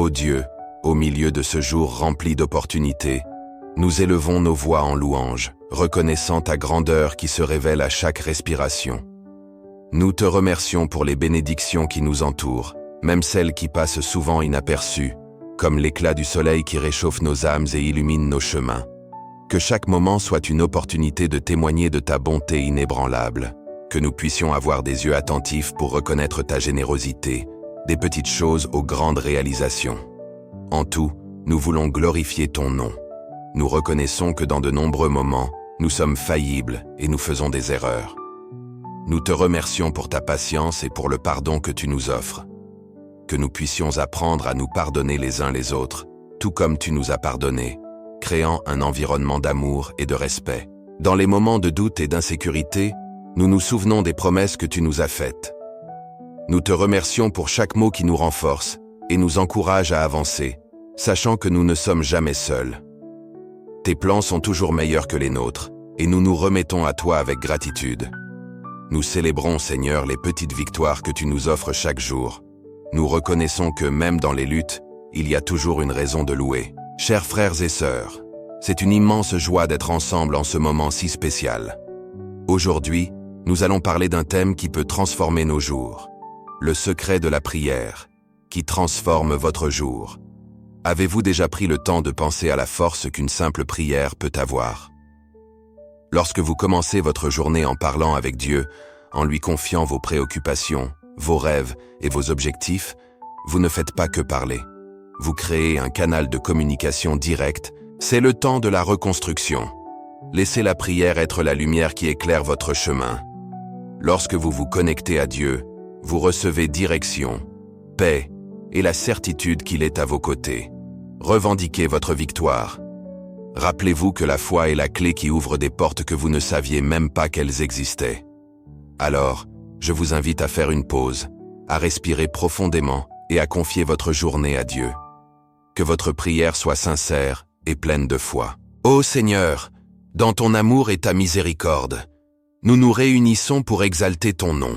Ô Dieu, au milieu de ce jour rempli d'opportunités, nous élevons nos voix en louange, reconnaissant ta grandeur qui se révèle à chaque respiration. Nous te remercions pour les bénédictions qui nous entourent, même celles qui passent souvent inaperçues, comme l'éclat du soleil qui réchauffe nos âmes et illumine nos chemins. Que chaque moment soit une opportunité de témoigner de ta bonté inébranlable, que nous puissions avoir des yeux attentifs pour reconnaître ta générosité, des petites choses aux grandes réalisations. En tout, nous voulons glorifier ton nom. Nous reconnaissons que dans de nombreux moments, nous sommes faillibles et nous faisons des erreurs. Nous te remercions pour ta patience et pour le pardon que tu nous offres. Que nous puissions apprendre à nous pardonner les uns les autres, tout comme tu nous as pardonné, créant un environnement d'amour et de respect. Dans les moments de doute et d'insécurité, nous nous souvenons des promesses que tu nous as faites. Nous te remercions pour chaque mot qui nous renforce et nous encourage à avancer, sachant que nous ne sommes jamais seuls. Tes plans sont toujours meilleurs que les nôtres, et nous nous remettons à toi avec gratitude. Nous célébrons, Seigneur, les petites victoires que tu nous offres chaque jour. Nous reconnaissons que même dans les luttes, il y a toujours une raison de louer. Chers frères et sœurs, c'est une immense joie d'être ensemble en ce moment si spécial. Aujourd'hui, nous allons parler d'un thème qui peut transformer nos jours. Le secret de la prière, qui transforme votre jour. Avez-vous déjà pris le temps de penser à la force qu'une simple prière peut avoir? Lorsque vous commencez votre journée en parlant avec Dieu, en lui confiant vos préoccupations, vos rêves et vos objectifs, vous ne faites pas que parler. Vous créez un canal de communication direct. C'est le temps de la reconstruction. Laissez la prière être la lumière qui éclaire votre chemin. Lorsque vous vous connectez à Dieu, vous recevez direction, paix et la certitude qu'il est à vos côtés. Revendiquez votre victoire. Rappelez-vous que la foi est la clé qui ouvre des portes que vous ne saviez même pas qu'elles existaient. Alors, je vous invite à faire une pause, à respirer profondément et à confier votre journée à Dieu. Que votre prière soit sincère et pleine de foi. Ô Seigneur, dans ton amour et ta miséricorde, nous nous réunissons pour exalter ton nom,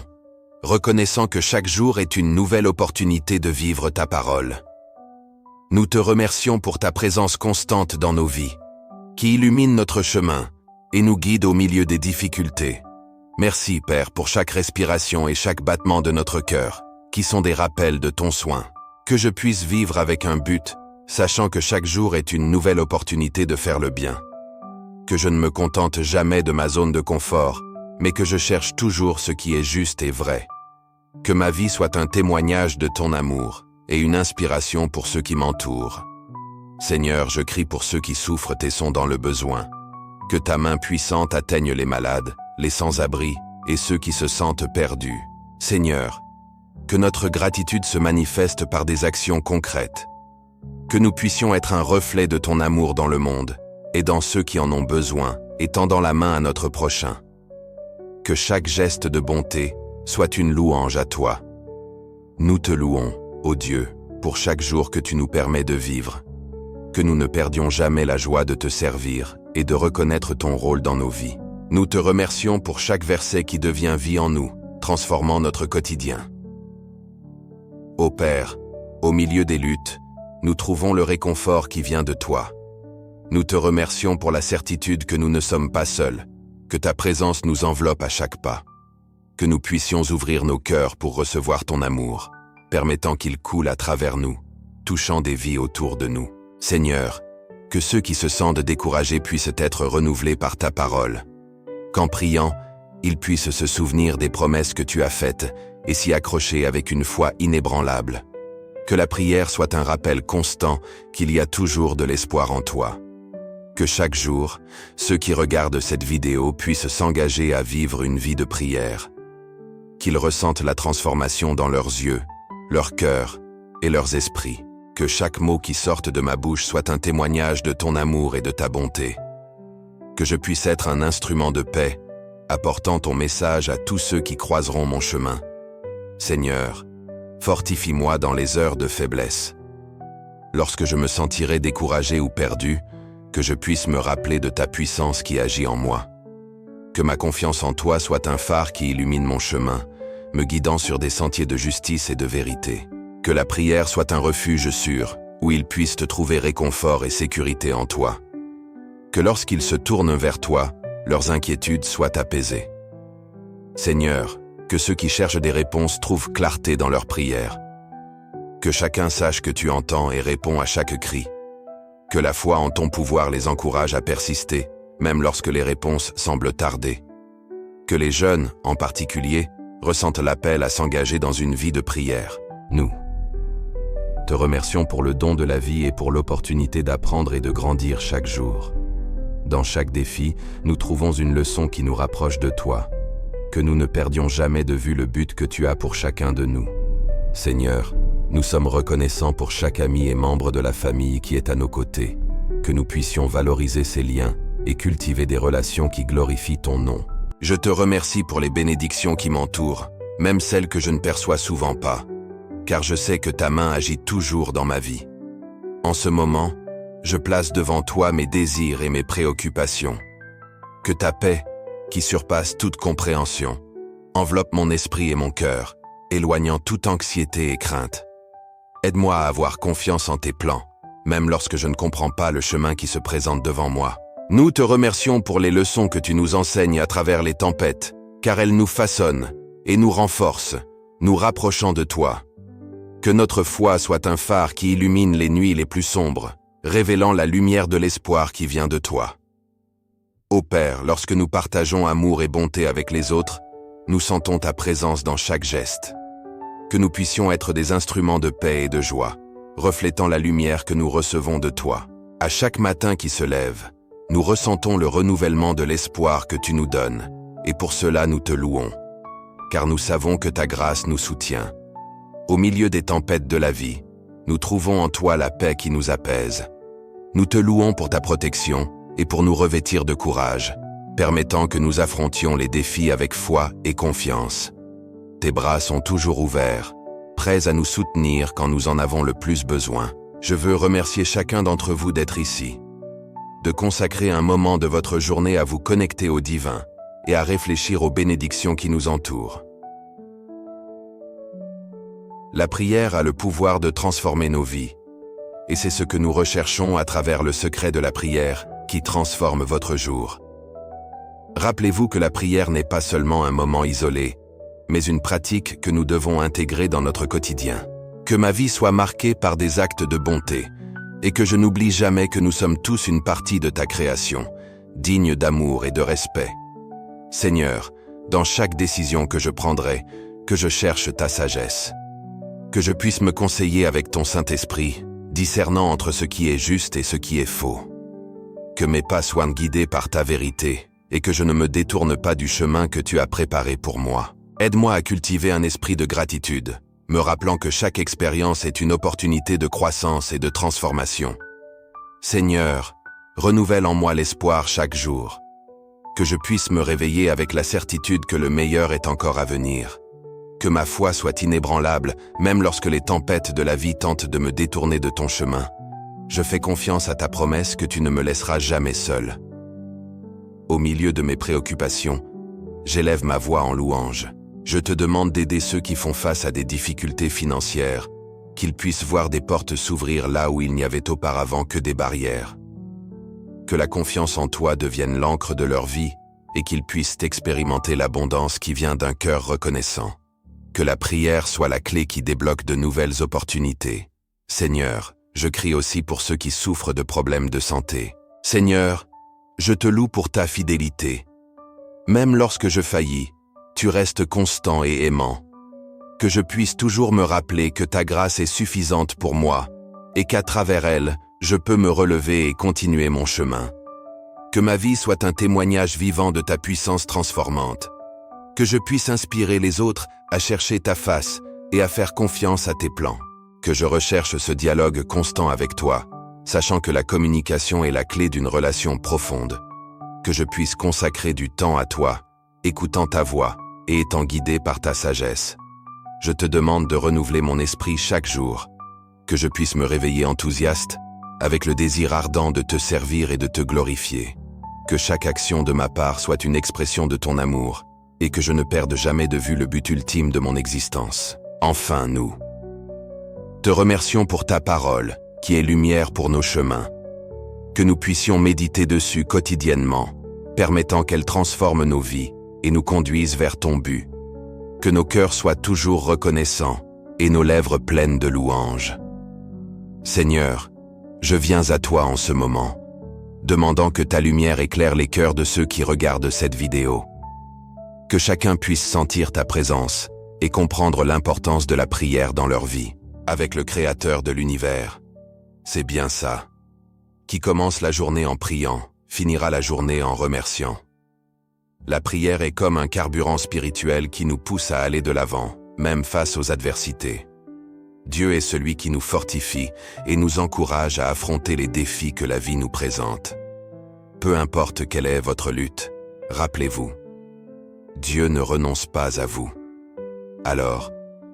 reconnaissant que chaque jour est une nouvelle opportunité de vivre ta parole. Nous te remercions pour ta présence constante dans nos vies, qui illumine notre chemin et nous guide au milieu des difficultés. Merci, Père, pour chaque respiration et chaque battement de notre cœur, qui sont des rappels de ton soin. Que je puisse vivre avec un but, sachant que chaque jour est une nouvelle opportunité de faire le bien. Que je ne me contente jamais de ma zone de confort, mais que je cherche toujours ce qui est juste et vrai. Que ma vie soit un témoignage de ton amour et une inspiration pour ceux qui m'entourent. Seigneur, je crie pour ceux qui souffrent et sont dans le besoin. Que ta main puissante atteigne les malades, les sans-abri et ceux qui se sentent perdus. Seigneur, que notre gratitude se manifeste par des actions concrètes. Que nous puissions être un reflet de ton amour dans le monde, aidant ceux qui en ont besoin et tendant la main à notre prochain. Que chaque geste de bonté soit une louange à toi. Nous te louons, ô Dieu, pour chaque jour que tu nous permets de vivre. Que nous ne perdions jamais la joie de te servir et de reconnaître ton rôle dans nos vies. Nous te remercions pour chaque verset qui devient vie en nous, transformant notre quotidien. Ô Père, au milieu des luttes, nous trouvons le réconfort qui vient de toi. Nous te remercions pour la certitude que nous ne sommes pas seuls, que ta présence nous enveloppe à chaque pas. Que nous puissions ouvrir nos cœurs pour recevoir ton amour, permettant qu'il coule à travers nous, touchant des vies autour de nous. Seigneur, que ceux qui se sentent découragés puissent être renouvelés par ta parole. Qu'en priant, ils puissent se souvenir des promesses que tu as faites et s'y accrocher avec une foi inébranlable. Que la prière soit un rappel constant qu'il y a toujours de l'espoir en toi. Que chaque jour, ceux qui regardent cette vidéo puissent s'engager à vivre une vie de prière. Qu'ils ressentent la transformation dans leurs yeux, leur cœur et leurs esprits. Que chaque mot qui sorte de ma bouche soit un témoignage de ton amour et de ta bonté. Que je puisse être un instrument de paix, apportant ton message à tous ceux qui croiseront mon chemin. Seigneur, fortifie-moi dans les heures de faiblesse. Lorsque je me sentirai découragé ou perdu, que je puisse me rappeler de ta puissance qui agit en moi. Que ma confiance en toi soit un phare qui illumine mon chemin, me guidant sur des sentiers de justice et de vérité. Que la prière soit un refuge sûr, où ils puissent te trouver réconfort et sécurité en toi. Que lorsqu'ils se tournent vers toi, leurs inquiétudes soient apaisées. Seigneur, que ceux qui cherchent des réponses trouvent clarté dans leurs prières. Que chacun sache que tu entends et réponds à chaque cri. Que la foi en ton pouvoir les encourage à persister, même lorsque les réponses semblent tarder. Que les jeunes, en particulier, ressentent l'appel à s'engager dans une vie de prière. Nous te remercions pour le don de la vie et pour l'opportunité d'apprendre et de grandir chaque jour. Dans chaque défi, nous trouvons une leçon qui nous rapproche de toi. Que nous ne perdions jamais de vue le but que tu as pour chacun de nous. Seigneur, nous sommes reconnaissants pour chaque ami et membre de la famille qui est à nos côtés. Que nous puissions valoriser ces liens et cultiver des relations qui glorifient ton nom. Je te remercie pour les bénédictions qui m'entourent, même celles que je ne perçois souvent pas, car je sais que ta main agit toujours dans ma vie. En ce moment, je place devant toi mes désirs et mes préoccupations. Que ta paix, qui surpasse toute compréhension, enveloppe mon esprit et mon cœur, éloignant toute anxiété et crainte. Aide-moi à avoir confiance en tes plans, même lorsque je ne comprends pas le chemin qui se présente devant moi. Nous te remercions pour les leçons que tu nous enseignes à travers les tempêtes, car elles nous façonnent et nous renforcent, nous rapprochant de toi. Que notre foi soit un phare qui illumine les nuits les plus sombres, révélant la lumière de l'espoir qui vient de toi. Ô Père, lorsque nous partageons amour et bonté avec les autres, nous sentons ta présence dans chaque geste. Que nous puissions être des instruments de paix et de joie, reflétant la lumière que nous recevons de toi. À chaque matin qui se lève, nous ressentons le renouvellement de l'espoir que tu nous donnes, et pour cela nous te louons, car nous savons que ta grâce nous soutient. Au milieu des tempêtes de la vie, nous trouvons en toi la paix qui nous apaise. Nous te louons pour ta protection et pour nous revêtir de courage, permettant que nous affrontions les défis avec foi et confiance. Tes bras sont toujours ouverts, prêts à nous soutenir quand nous en avons le plus besoin. Je veux remercier chacun d'entre vous d'être ici, de consacrer un moment de votre journée à vous connecter au divin et à réfléchir aux bénédictions qui nous entourent. La prière a le pouvoir de transformer nos vies, et c'est ce que nous recherchons à travers le secret de la prière qui transforme votre jour. Rappelez-vous que la prière n'est pas seulement un moment isolé, mais une pratique que nous devons intégrer dans notre quotidien. Que ma vie soit marquée par des actes de bonté, et que je n'oublie jamais que nous sommes tous une partie de ta création, digne d'amour et de respect. Seigneur, dans chaque décision que je prendrai, que je cherche ta sagesse. Que je puisse me conseiller avec ton Saint-Esprit, discernant entre ce qui est juste et ce qui est faux. Que mes pas soient guidés par ta vérité, et que je ne me détourne pas du chemin que tu as préparé pour moi. Aide-moi à cultiver un esprit de gratitude, me rappelant que chaque expérience est une opportunité de croissance et de transformation. Seigneur, renouvelle en moi l'espoir chaque jour. Que je puisse me réveiller avec la certitude que le meilleur est encore à venir. Que ma foi soit inébranlable, même lorsque les tempêtes de la vie tentent de me détourner de ton chemin. Je fais confiance à ta promesse que tu ne me laisseras jamais seul. Au milieu de mes préoccupations, j'élève ma voix en louange. Je te demande d'aider ceux qui font face à des difficultés financières, qu'ils puissent voir des portes s'ouvrir là où il n'y avait auparavant que des barrières. Que la confiance en toi devienne l'encre de leur vie et qu'ils puissent expérimenter l'abondance qui vient d'un cœur reconnaissant. Que la prière soit la clé qui débloque de nouvelles opportunités. Seigneur, je crie aussi pour ceux qui souffrent de problèmes de santé. Seigneur, je te loue pour ta fidélité. Même lorsque je faillis, tu restes constant et aimant. Que je puisse toujours me rappeler que ta grâce est suffisante pour moi et qu'à travers elle, je peux me relever et continuer mon chemin. Que ma vie soit un témoignage vivant de ta puissance transformante. Que je puisse inspirer les autres à chercher ta face et à faire confiance à tes plans. Que je recherche ce dialogue constant avec toi, sachant que la communication est la clé d'une relation profonde. Que je puisse consacrer du temps à toi, écoutant ta voix et étant guidé par ta sagesse. Je te demande de renouveler mon esprit chaque jour, que je puisse me réveiller enthousiaste, avec le désir ardent de te servir et de te glorifier. Que chaque action de ma part soit une expression de ton amour, et que je ne perde jamais de vue le but ultime de mon existence. Enfin, nous te remercions pour ta parole, qui est lumière pour nos chemins. Que nous puissions méditer dessus quotidiennement, permettant qu'elle transforme nos vies et nous conduise vers ton but. Que nos cœurs soient toujours reconnaissants et nos lèvres pleines de louanges. Seigneur, je viens à toi en ce moment, demandant que ta lumière éclaire les cœurs de ceux qui regardent cette vidéo. Que chacun puisse sentir ta présence et comprendre l'importance de la prière dans leur vie, avec le Créateur de l'univers. C'est bien ça. Qui commence la journée en priant, finira la journée en remerciant. La prière est comme un carburant spirituel qui nous pousse à aller de l'avant, même face aux adversités. Dieu est celui qui nous fortifie et nous encourage à affronter les défis que la vie nous présente. Peu importe quelle est votre lutte, rappelez-vous, Dieu ne renonce pas à vous. Alors,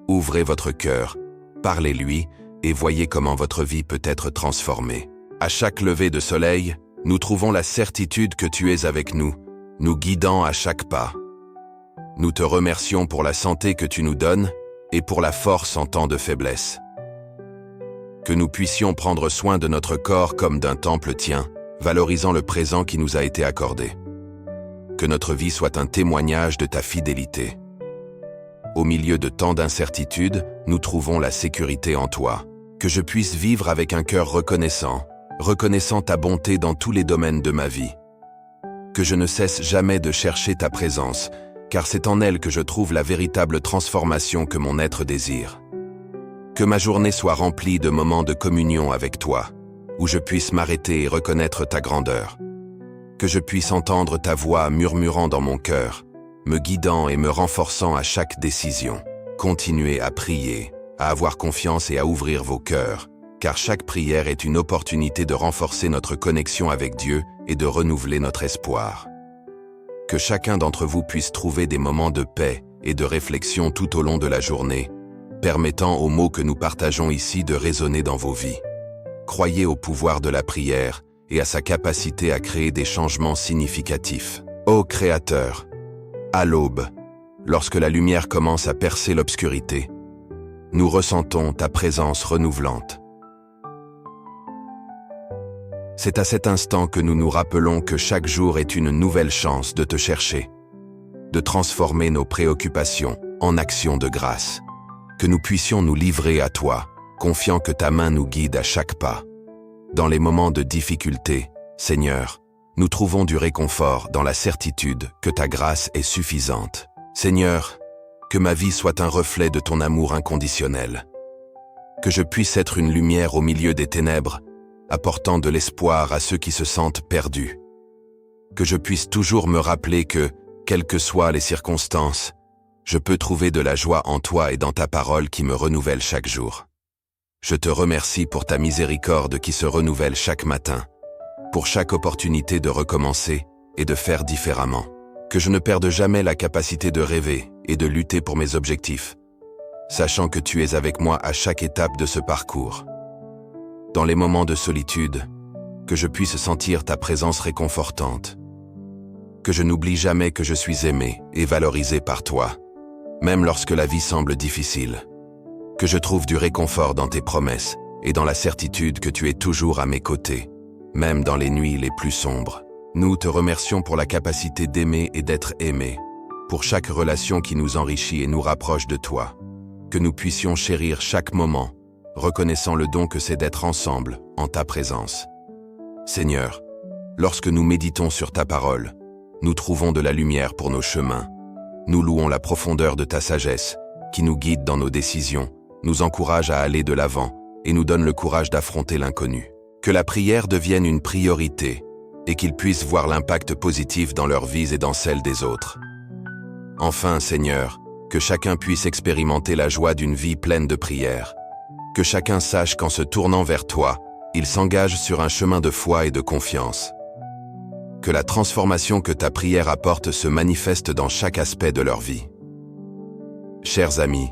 ouvrez votre cœur, parlez-lui et voyez comment votre vie peut être transformée. À chaque lever de soleil, nous trouvons la certitude que tu es avec nous, nous guidant à chaque pas. Nous te remercions pour la santé que tu nous donnes et pour la force en temps de faiblesse. Que nous puissions prendre soin de notre corps comme d'un temple tien, valorisant le présent qui nous a été accordé. Que notre vie soit un témoignage de ta fidélité. Au milieu de tant d'incertitudes, nous trouvons la sécurité en toi. Que je puisse vivre avec un cœur reconnaissant ta bonté dans tous les domaines de ma vie. Que je ne cesse jamais de chercher ta présence, car c'est en elle que je trouve la véritable transformation que mon être désire. Que ma journée soit remplie de moments de communion avec toi, où je puisse m'arrêter et reconnaître ta grandeur. Que je puisse entendre ta voix murmurant dans mon cœur, me guidant et me renforçant à chaque décision. Continuez à prier, à avoir confiance et à ouvrir vos cœurs, car chaque prière est une opportunité de renforcer notre connexion avec Dieu et de renouveler notre espoir. Que chacun d'entre vous puisse trouver des moments de paix et de réflexion tout au long de la journée, permettant aux mots que nous partageons ici de résonner dans vos vies. Croyez au pouvoir de la prière et à sa capacité à créer des changements significatifs. Ô Créateur, à l'aube, lorsque la lumière commence à percer l'obscurité, nous ressentons ta présence renouvelante. C'est à cet instant que nous nous rappelons que chaque jour est une nouvelle chance de te chercher, de transformer nos préoccupations en actions de grâce, que nous puissions nous livrer à toi, confiant que ta main nous guide à chaque pas. Dans les moments de difficulté, Seigneur, nous trouvons du réconfort dans la certitude que ta grâce est suffisante. Seigneur, que ma vie soit un reflet de ton amour inconditionnel, que je puisse être une lumière au milieu des ténèbres, apportant de l'espoir à ceux qui se sentent perdus. Que je puisse toujours me rappeler que, quelles que soient les circonstances, je peux trouver de la joie en toi et dans ta parole qui me renouvelle chaque jour. Je te remercie pour ta miséricorde qui se renouvelle chaque matin, pour chaque opportunité de recommencer et de faire différemment. Que je ne perde jamais la capacité de rêver et de lutter pour mes objectifs, sachant que tu es avec moi à chaque étape de ce parcours. Dans les moments de solitude, que je puisse sentir ta présence réconfortante. Que je n'oublie jamais que je suis aimé et valorisé par toi, même lorsque la vie semble difficile. Que je trouve du réconfort dans tes promesses et dans la certitude que tu es toujours à mes côtés, même dans les nuits les plus sombres. Nous te remercions pour la capacité d'aimer et d'être aimé, pour chaque relation qui nous enrichit et nous rapproche de toi. Que nous puissions chérir chaque moment, reconnaissant le don que c'est d'être ensemble, en ta présence. Seigneur, lorsque nous méditons sur ta parole, nous trouvons de la lumière pour nos chemins. Nous louons la profondeur de ta sagesse, qui nous guide dans nos décisions, nous encourage à aller de l'avant et nous donne le courage d'affronter l'inconnu. Que la prière devienne une priorité et qu'ils puissent voir l'impact positif dans leurs vies et dans celles des autres. Enfin, Seigneur, que chacun puisse expérimenter la joie d'une vie pleine de prière. Que chacun sache qu'en se tournant vers toi, il s'engage sur un chemin de foi et de confiance. Que la transformation que ta prière apporte se manifeste dans chaque aspect de leur vie. Chers amis,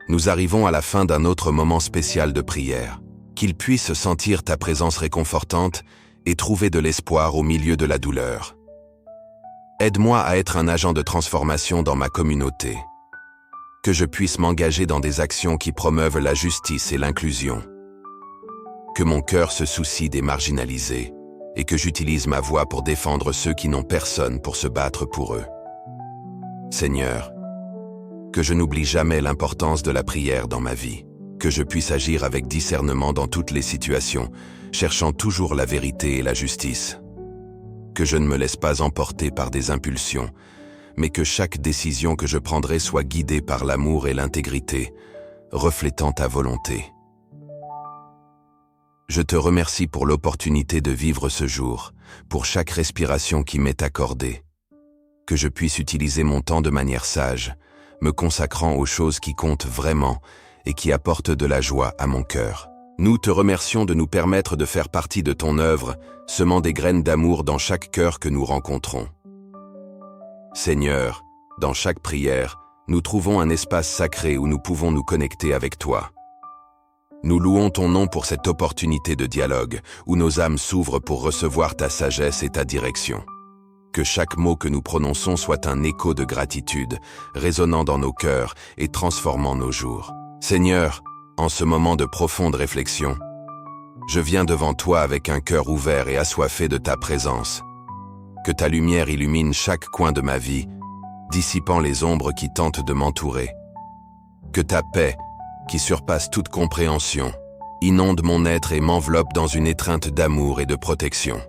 nous arrivons à la fin d'un autre moment spécial de prière. Qu'ils puissent sentir ta présence réconfortante et trouver de l'espoir au milieu de la douleur. Aide-moi à être un agent de transformation dans ma communauté. Que je puisse m'engager dans des actions qui promeuvent la justice et l'inclusion. Que mon cœur se soucie des marginalisés et que j'utilise ma voix pour défendre ceux qui n'ont personne pour se battre pour eux. Seigneur, que je n'oublie jamais l'importance de la prière dans ma vie, que je puisse agir avec discernement dans toutes les situations, cherchant toujours la vérité et la justice. Que je ne me laisse pas emporter par des impulsions, mais que chaque décision que je prendrai soit guidée par l'amour et l'intégrité, reflétant ta volonté. Je te remercie pour l'opportunité de vivre ce jour, pour chaque respiration qui m'est accordée. Que je puisse utiliser mon temps de manière sage, me consacrant aux choses qui comptent vraiment et qui apportent de la joie à mon cœur. Nous te remercions de nous permettre de faire partie de ton œuvre, semant des graines d'amour dans chaque cœur que nous rencontrons. Seigneur, dans chaque prière, nous trouvons un espace sacré où nous pouvons nous connecter avec toi. Nous louons ton nom pour cette opportunité de dialogue, où nos âmes s'ouvrent pour recevoir ta sagesse et ta direction. Que chaque mot que nous prononçons soit un écho de gratitude, résonnant dans nos cœurs et transformant nos jours. Seigneur, en ce moment de profonde réflexion, je viens devant toi avec un cœur ouvert et assoiffé de ta présence. Que ta lumière illumine chaque coin de ma vie, dissipant les ombres qui tentent de m'entourer. Que ta paix, qui surpasse toute compréhension, inonde mon être et m'enveloppe dans une étreinte d'amour et de protection.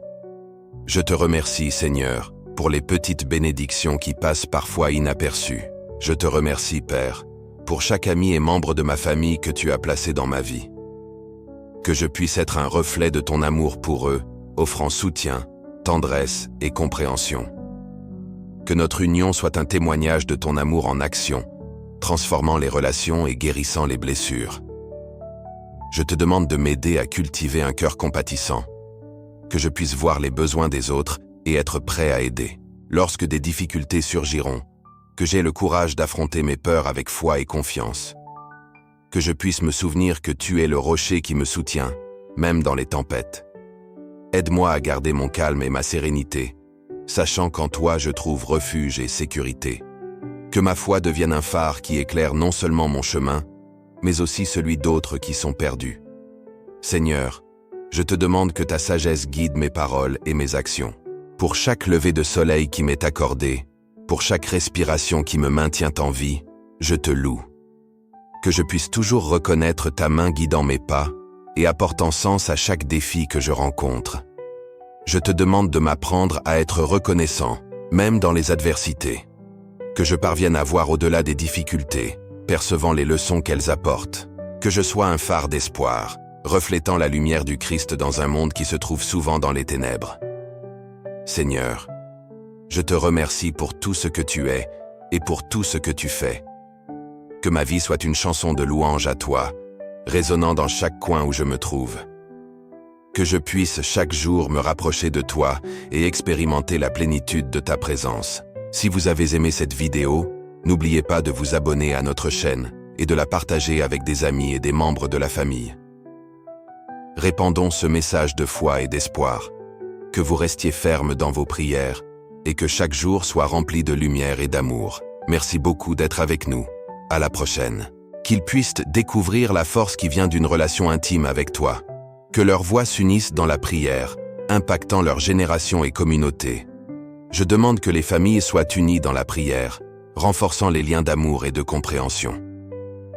Je te remercie, Seigneur, pour les petites bénédictions qui passent parfois inaperçues. Je te remercie, Père, pour chaque ami et membre de ma famille que tu as placé dans ma vie. Que je puisse être un reflet de ton amour pour eux, offrant soutien, tendresse et compréhension. Que notre union soit un témoignage de ton amour en action, transformant les relations et guérissant les blessures. Je te demande de m'aider à cultiver un cœur compatissant, que je puisse voir les besoins des autres et être prêt à aider. Lorsque des difficultés surgiront, que j'aie le courage d'affronter mes peurs avec foi et confiance. Que je puisse me souvenir que tu es le rocher qui me soutient, même dans les tempêtes. Aide-moi à garder mon calme et ma sérénité, sachant qu'en toi je trouve refuge et sécurité. Que ma foi devienne un phare qui éclaire non seulement mon chemin, mais aussi celui d'autres qui sont perdus. Seigneur, je te demande que ta sagesse guide mes paroles et mes actions. Pour chaque lever de soleil qui m'est accordé, pour chaque respiration qui me maintient en vie, je te loue. Que je puisse toujours reconnaître ta main guidant mes pas et apportant sens à chaque défi que je rencontre. Je te demande de m'apprendre à être reconnaissant, même dans les adversités. Que je parvienne à voir au-delà des difficultés, percevant les leçons qu'elles apportent. Que je sois un phare d'espoir, reflétant la lumière du Christ dans un monde qui se trouve souvent dans les ténèbres. Seigneur, je te remercie pour tout ce que tu es et pour tout ce que tu fais. Que ma vie soit une chanson de louange à toi, résonnant dans chaque coin où je me trouve. Que je puisse chaque jour me rapprocher de toi et expérimenter la plénitude de ta présence. Si vous avez aimé cette vidéo, n'oubliez pas de vous abonner à notre chaîne et de la partager avec des amis et des membres de la famille. Répandons ce message de foi et d'espoir. Que vous restiez fermes dans vos prières et que chaque jour soit rempli de lumière et d'amour. Merci beaucoup d'être avec nous. À la prochaine. Qu'ils puissent découvrir la force qui vient d'une relation intime avec toi. Que leurs voix s'unissent dans la prière, impactant leur génération et communauté. Je demande que les familles soient unies dans la prière, renforçant les liens d'amour et de compréhension.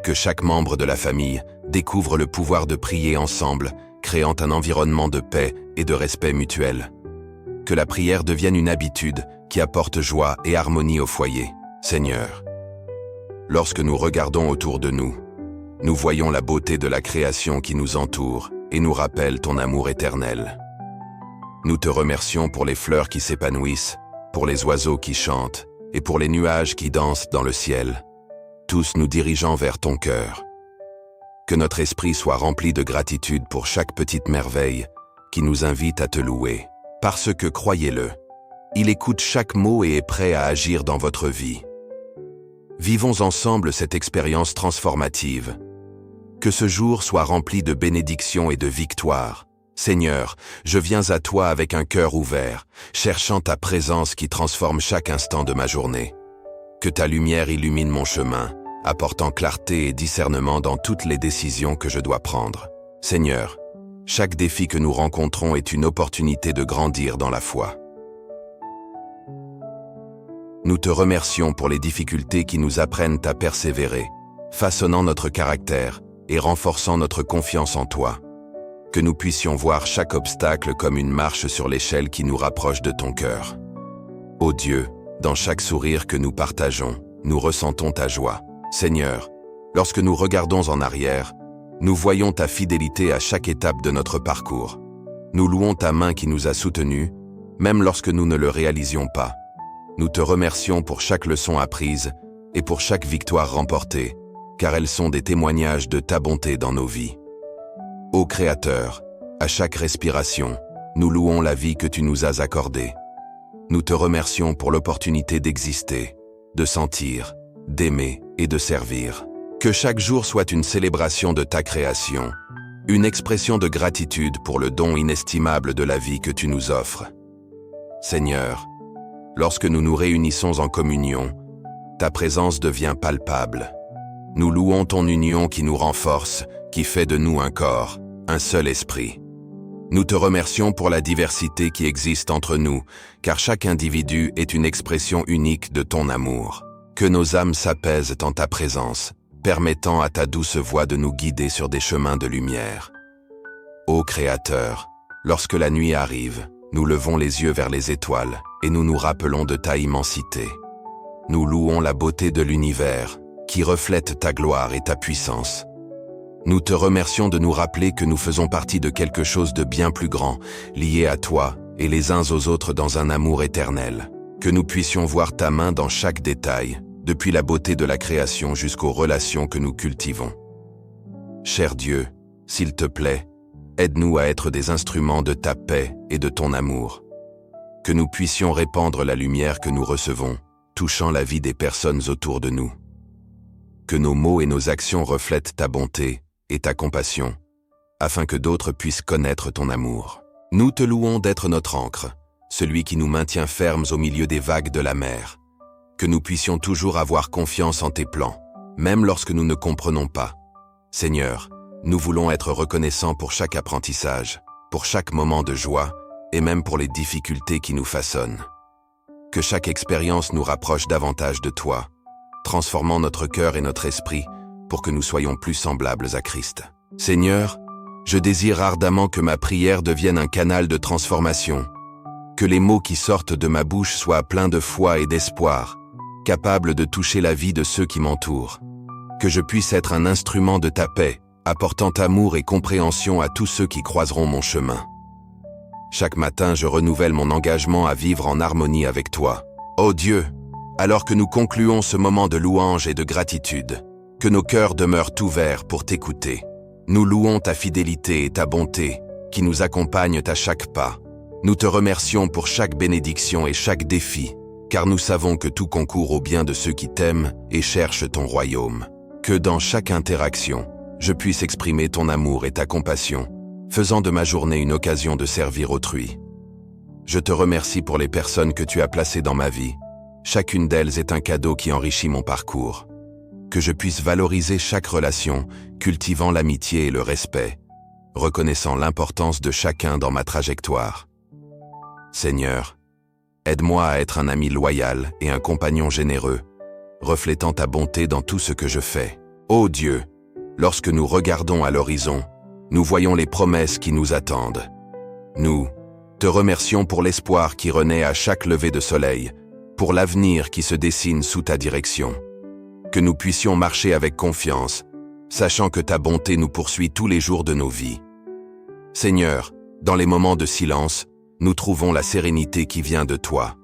Que chaque membre de la famille découvre le pouvoir de prier ensemble, créant un environnement de paix et de respect mutuel. Que la prière devienne une habitude qui apporte joie et harmonie au foyer. Seigneur, lorsque nous regardons autour de nous, nous voyons la beauté de la création qui nous entoure et nous rappelle ton amour éternel. Nous te remercions pour les fleurs qui s'épanouissent, pour les oiseaux qui chantent et pour les nuages qui dansent dans le ciel, tous nous dirigeant vers ton cœur. Que notre esprit soit rempli de gratitude pour chaque petite merveille qui nous invite à te louer. Parce que, croyez-le, il écoute chaque mot et est prêt à agir dans votre vie. Vivons ensemble cette expérience transformative. Que ce jour soit rempli de bénédictions et de victoires. Seigneur, je viens à toi avec un cœur ouvert, cherchant ta présence qui transforme chaque instant de ma journée. Que ta lumière illumine mon chemin, apportant clarté et discernement dans toutes les décisions que je dois prendre. Seigneur, Chaque défi que nous rencontrons est une opportunité de grandir dans la foi. Nous te remercions pour les difficultés qui nous apprennent à persévérer, façonnant notre caractère et renforçant notre confiance en toi. Que nous puissions voir chaque obstacle comme une marche sur l'échelle qui nous rapproche de ton cœur. Ô Dieu, dans chaque sourire que nous partageons, nous ressentons ta joie. Seigneur, lorsque nous regardons en arrière, nous voyons ta fidélité à chaque étape de notre parcours. Nous louons ta main qui nous a soutenus, même lorsque nous ne le réalisions pas. Nous te remercions pour chaque leçon apprise et pour chaque victoire remportée, car elles sont des témoignages de ta bonté dans nos vies. Ô Créateur, à chaque respiration, nous louons la vie que tu nous as accordée. Nous te remercions pour l'opportunité d'exister, de sentir, d'aimer et de servir. Que chaque jour soit une célébration de ta création, une expression de gratitude pour le don inestimable de la vie que tu nous offres. Seigneur, lorsque nous nous réunissons en communion, ta présence devient palpable. Nous louons ton union qui nous renforce, qui fait de nous un corps, un seul esprit. Nous te remercions pour la diversité qui existe entre nous, car chaque individu est une expression unique de ton amour. Que nos âmes s'apaisent en ta présence, permettant à ta douce voix de nous guider sur des chemins de lumière. Ô Créateur, lorsque la nuit arrive, nous levons les yeux vers les étoiles et nous nous rappelons de ta immensité. Nous louons la beauté de l'univers, qui reflète ta gloire et ta puissance. Nous te remercions de nous rappeler que nous faisons partie de quelque chose de bien plus grand, lié à toi et les uns aux autres dans un amour éternel. Que nous puissions voir ta main dans chaque détail, depuis la beauté de la création jusqu'aux relations que nous cultivons. Cher Dieu, s'il te plaît, aide-nous à être des instruments de ta paix et de ton amour. Que nous puissions répandre la lumière que nous recevons, touchant la vie des personnes autour de nous. Que nos mots et nos actions reflètent ta bonté et ta compassion, afin que d'autres puissent connaître ton amour. Nous te louons d'être notre ancre, celui qui nous maintient fermes au milieu des vagues de la mer. Que nous puissions toujours avoir confiance en tes plans, même lorsque nous ne comprenons pas. Seigneur, nous voulons être reconnaissants pour chaque apprentissage, pour chaque moment de joie, et même pour les difficultés qui nous façonnent. Que chaque expérience nous rapproche davantage de toi, transformant notre cœur et notre esprit pour que nous soyons plus semblables à Christ. Seigneur, je désire ardemment que ma prière devienne un canal de transformation, que les mots qui sortent de ma bouche soient pleins de foi et d'espoir, capables de toucher la vie de ceux qui m'entourent, que je puisse être un instrument de ta paix, apportant amour et compréhension à tous ceux qui croiseront mon chemin. Chaque matin, je renouvelle mon engagement à vivre en harmonie avec toi. Ô Dieu, alors que nous concluons ce moment de louange et de gratitude, que nos cœurs demeurent ouverts pour t'écouter. Nous louons ta fidélité et ta bonté, qui nous accompagnent à chaque pas. Nous te remercions pour chaque bénédiction et chaque défi, car nous savons que tout concourt au bien de ceux qui t'aiment et cherchent ton royaume. Que dans chaque interaction, je puisse exprimer ton amour et ta compassion, faisant de ma journée une occasion de servir autrui. Je te remercie pour les personnes que tu as placées dans ma vie. Chacune d'elles est un cadeau qui enrichit mon parcours. Que je puisse valoriser chaque relation, cultivant l'amitié et le respect, reconnaissant l'importance de chacun dans ma trajectoire. Seigneur, aide-moi à être un ami loyal et un compagnon généreux, reflétant ta bonté dans tout ce que je fais. Ô Dieu, lorsque nous regardons à l'horizon, nous voyons les promesses qui nous attendent. Nous te remercions pour l'espoir qui renaît à chaque lever de soleil, pour l'avenir qui se dessine sous ta direction. Que nous puissions marcher avec confiance, sachant que ta bonté nous poursuit tous les jours de nos vies. Seigneur, dans les moments de silence, nous trouvons la sérénité qui vient de toi.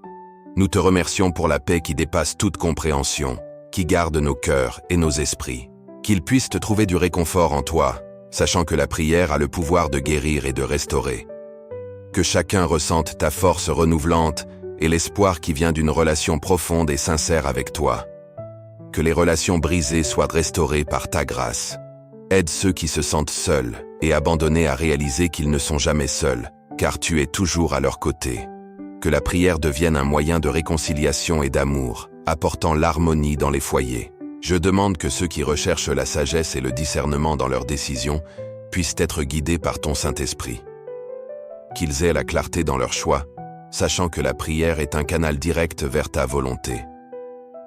Nous te remercions pour la paix qui dépasse toute compréhension, qui garde nos cœurs et nos esprits. Qu'ils puissent te trouver du réconfort en toi, sachant que la prière a le pouvoir de guérir et de restaurer. Que chacun ressente ta force renouvelante et l'espoir qui vient d'une relation profonde et sincère avec toi. Que les relations brisées soient restaurées par ta grâce. Aide ceux qui se sentent seuls et abandonnés à réaliser qu'ils ne sont jamais seuls, car tu es toujours à leur côté. Que la prière devienne un moyen de réconciliation et d'amour, apportant l'harmonie dans les foyers. Je demande que ceux qui recherchent la sagesse et le discernement dans leurs décisions puissent être guidés par ton Saint-Esprit. Qu'ils aient la clarté dans leur choix, sachant que la prière est un canal direct vers ta volonté.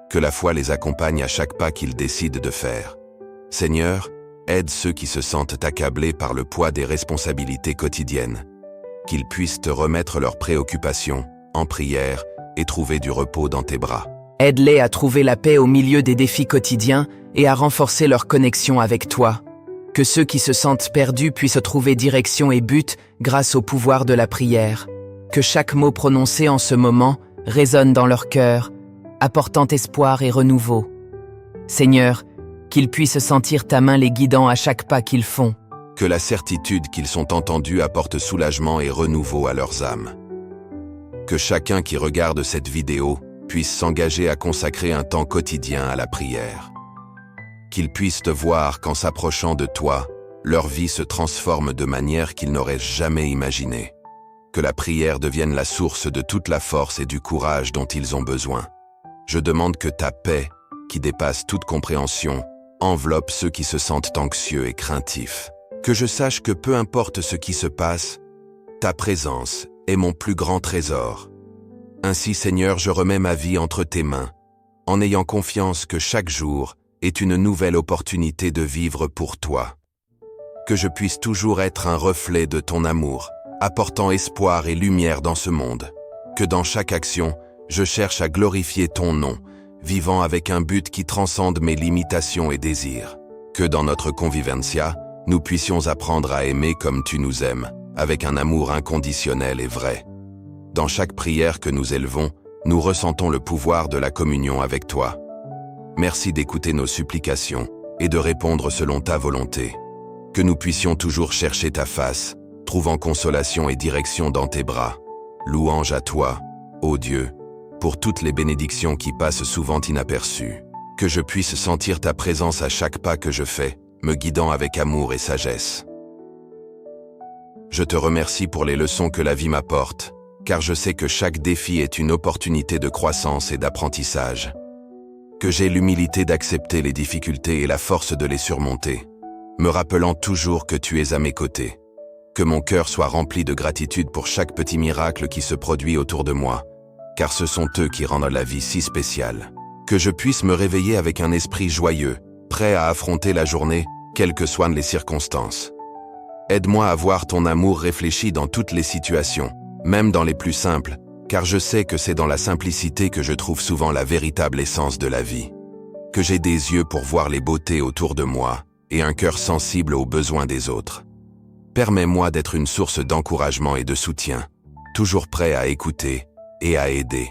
Que la foi les accompagne à chaque pas qu'ils décident de faire. Seigneur, aide ceux qui se sentent accablés par le poids des responsabilités quotidiennes. Qu'ils puissent te remettre leurs préoccupations en prière et trouver du repos dans tes bras. Aide-les à trouver la paix au milieu des défis quotidiens et à renforcer leur connexion avec toi. Que ceux qui se sentent perdus puissent trouver direction et but grâce au pouvoir de la prière. Que chaque mot prononcé en ce moment résonne dans leur cœur, apportant espoir et renouveau. Seigneur, qu'ils puissent sentir ta main les guidant à chaque pas qu'ils font. Que la certitude qu'ils sont entendus apporte soulagement et renouveau à leurs âmes. Que chacun qui regarde cette vidéo puisse s'engager à consacrer un temps quotidien à la prière. Qu'ils puissent te voir qu'en s'approchant de toi, leur vie se transforme de manière qu'ils n'auraient jamais imaginée. Que la prière devienne la source de toute la force et du courage dont ils ont besoin. Je demande que ta paix, qui dépasse toute compréhension, enveloppe ceux qui se sentent anxieux et craintifs. Que je sache que peu importe ce qui se passe, ta présence est mon plus grand trésor. Ainsi, Seigneur, je remets ma vie entre tes mains, en ayant confiance que chaque jour est une nouvelle opportunité de vivre pour toi. Que je puisse toujours être un reflet de ton amour, apportant espoir et lumière dans ce monde. Que dans chaque action, je cherche à glorifier ton nom, vivant avec un but qui transcende mes limitations et désirs. Que dans notre convivencia, nous puissions apprendre à aimer comme tu nous aimes, avec un amour inconditionnel et vrai. Dans chaque prière que nous élevons, nous ressentons le pouvoir de la communion avec toi. Merci d'écouter nos supplications et de répondre selon ta volonté. Que nous puissions toujours chercher ta face, trouvant consolation et direction dans tes bras. Louange à toi, ô Dieu, pour toutes les bénédictions qui passent souvent inaperçues. Que je puisse sentir ta présence à chaque pas que je fais, me guidant avec amour et sagesse. Je te remercie pour les leçons que la vie m'apporte, car je sais que chaque défi est une opportunité de croissance et d'apprentissage. Que j'ai l'humilité d'accepter les difficultés et la force de les surmonter, me rappelant toujours que tu es à mes côtés. Que mon cœur soit rempli de gratitude pour chaque petit miracle qui se produit autour de moi, car ce sont eux qui rendent la vie si spéciale. Que je puisse me réveiller avec un esprit joyeux, prêt à affronter la journée, quelles que soient les circonstances. Aide-moi à voir ton amour réfléchi dans toutes les situations, même dans les plus simples, car je sais que c'est dans la simplicité que je trouve souvent la véritable essence de la vie. Que j'ai des yeux pour voir les beautés autour de moi et un cœur sensible aux besoins des autres. Permets-moi d'être une source d'encouragement et de soutien, toujours prêt à écouter et à aider.